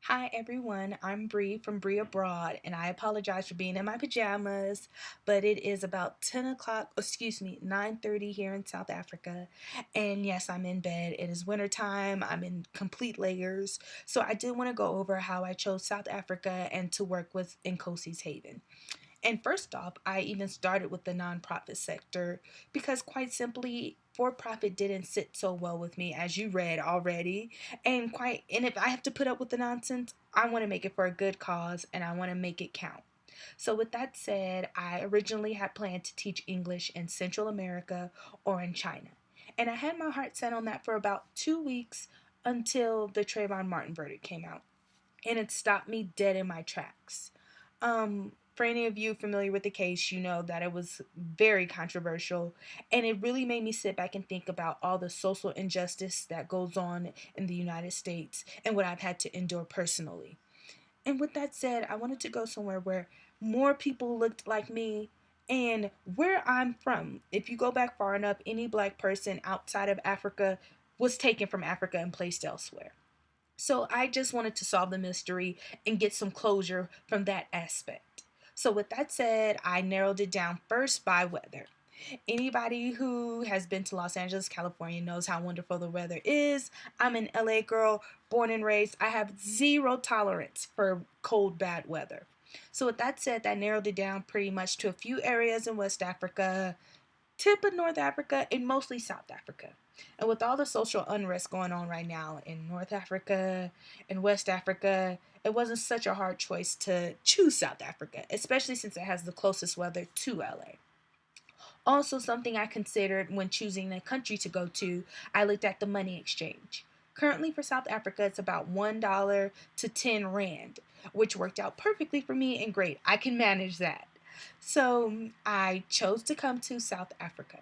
Hi everyone, I'm Bree from BreeAbroad, and I apologize for being in my pajamas, but it is about 10 o'clock, 9:30 here in South Africa, and yes, I'm in bed. It is winter time. I'm in complete layers, so I did want to go over how I chose South Africa and to work with Nkosi's Haven. And first off, I even started with the nonprofit sector because, quite simply, for profit didn't sit so well with me, as you read already. And if I have to put up with the nonsense, I want to make it for a good cause and I want to make it count. So, with that said, I originally had planned to teach English in Central America or in China. And I had my heart set on that for about 2 weeks until the Trayvon Martin verdict came out. And it stopped me dead in my tracks. For any of you familiar with the case, you know that it was very controversial, and it really made me sit back and think about all the social injustice that goes on in the United States and what I've had to endure personally. And with that said, I wanted to go somewhere where more people looked like me and where I'm from. If you go back far enough, any black person outside of Africa was taken from Africa and placed elsewhere. So I just wanted to solve the mystery and get some closure from that aspect. So with that said, I narrowed it down first by weather. Anybody who has been to Los Angeles, California knows how wonderful the weather is. I'm an LA girl, born and raised. I have zero tolerance for cold, bad weather. So with that said, that narrowed it down pretty much to a few areas in West Africa, tip of North Africa, and mostly South Africa. And with all the social unrest going on right now in North Africa and West Africa, it wasn't such a hard choice to choose South Africa, especially since it has the closest weather to LA. Also, something I considered when choosing a country to go to, I looked at the money exchange. Currently for South Africa, it's about $1 to 10 Rand, which worked out perfectly for me and great. I can manage that. So I chose to come to South Africa.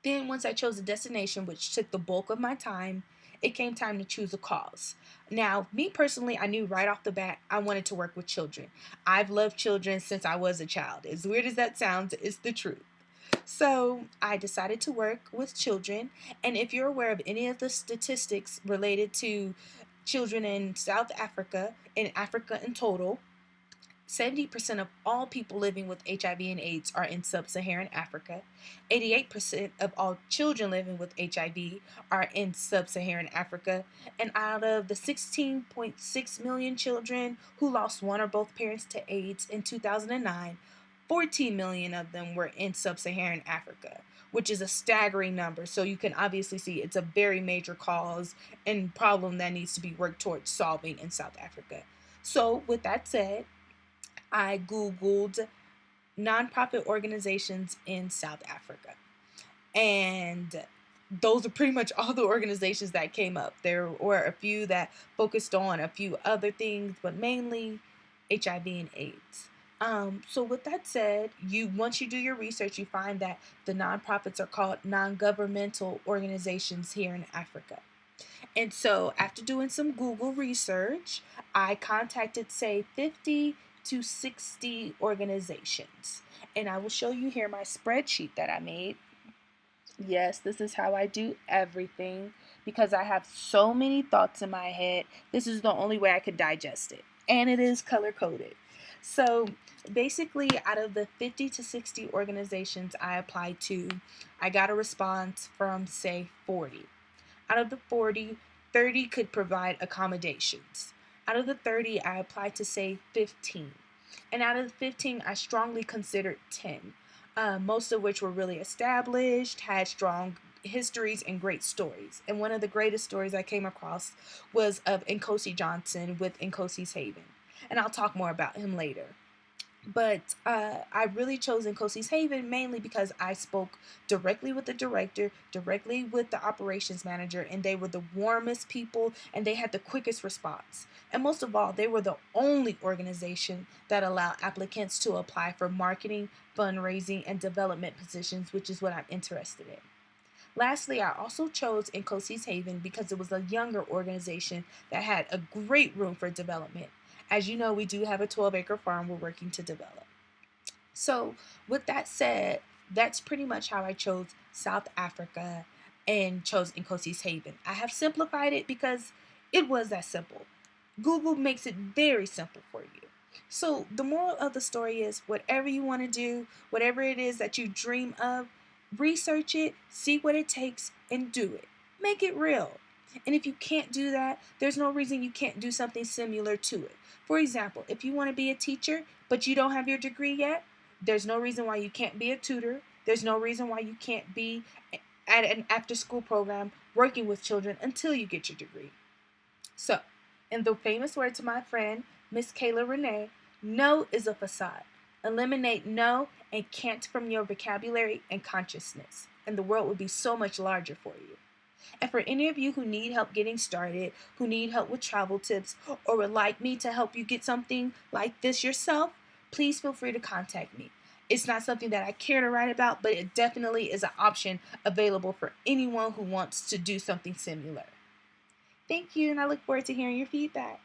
Then, once I chose a destination, which took the bulk of my time, it came time to choose a cause. Now, me personally, I knew right off the bat I wanted to work with children. I've loved children since I was a child. As weird as that sounds, it's the truth. So, I decided to work with children. And if you're aware of any of the statistics related to children in South Africa, in Africa in total, 70% of all people living with HIV and AIDS are in sub Saharan Africa. 88% of all children living with HIV are in sub Saharan Africa. And out of the 16.6 million children who lost one or both parents to AIDS in 2009, 14 million of them were in sub Saharan Africa, which is a staggering number. So you can obviously see it's a very major cause and problem that needs to be worked towards solving in South Africa. So, with that said, I Googled nonprofit organizations in South Africa. And those are pretty much all the organizations that came up. There were a few that focused on a few other things, but mainly HIV and AIDS. So with that said, you once you do your research, you find that the nonprofits are called non-governmental organizations here in Africa. And so, after doing some Google research, I contacted, say, 50 to 60 organizations. And I will show you here my spreadsheet that I made. Yes, this is how I do everything because I have so many thoughts in my head. This is the only way I could digest it. And it is color coded. So, basically, out of the 50 to 60 organizations I applied to, I got a response from, say, 40. Out of the 40, 30 could provide accommodations. Out of the 30, I applied to say 15. And out of the 15, I strongly considered 10, most of which were really established, had strong histories and great stories. And one of the greatest stories I came across was of Nkosi Johnson with Nkosi's Haven. And I'll talk more about him later. But I really chose Nkosi's Haven mainly because I spoke directly with the director, directly with the operations manager, and they were the warmest people and they had the quickest response. And most of all, they were the only organization that allowed applicants to apply for marketing, fundraising, and development positions, which is what I'm interested in. Lastly, I also chose Nkosi's Haven because it was a younger organization that had a great room for development. As you know, we do have a 12-acre farm we're working to develop. So, with that said, that's pretty much how I chose South Africa and chose Nkosi's Haven. I have simplified it because it was that simple. Google makes it very simple for you. So the moral of the story is whatever you want to do, whatever it is that you dream of, research it, see what it takes, and do it. Make it real. And if you can't do that, there's no reason you can't do something similar to it. For example, if you want to be a teacher, but you don't have your degree yet, there's no reason why you can't be a tutor. There's no reason why you can't be at an after school program working with children until you get your degree. So, in the famous words of my friend, Miss Kayla Renee, no is a facade. Eliminate no and can't from your vocabulary and consciousness, and the world would be so much larger for you. And for any of you who need help getting started, who need help with travel tips, or would like me to help you get something like this yourself, please feel free to contact me. It's not something that I care to write about, but it definitely is an option available for anyone who wants to do something similar. Thank you, and I look forward to hearing your feedback.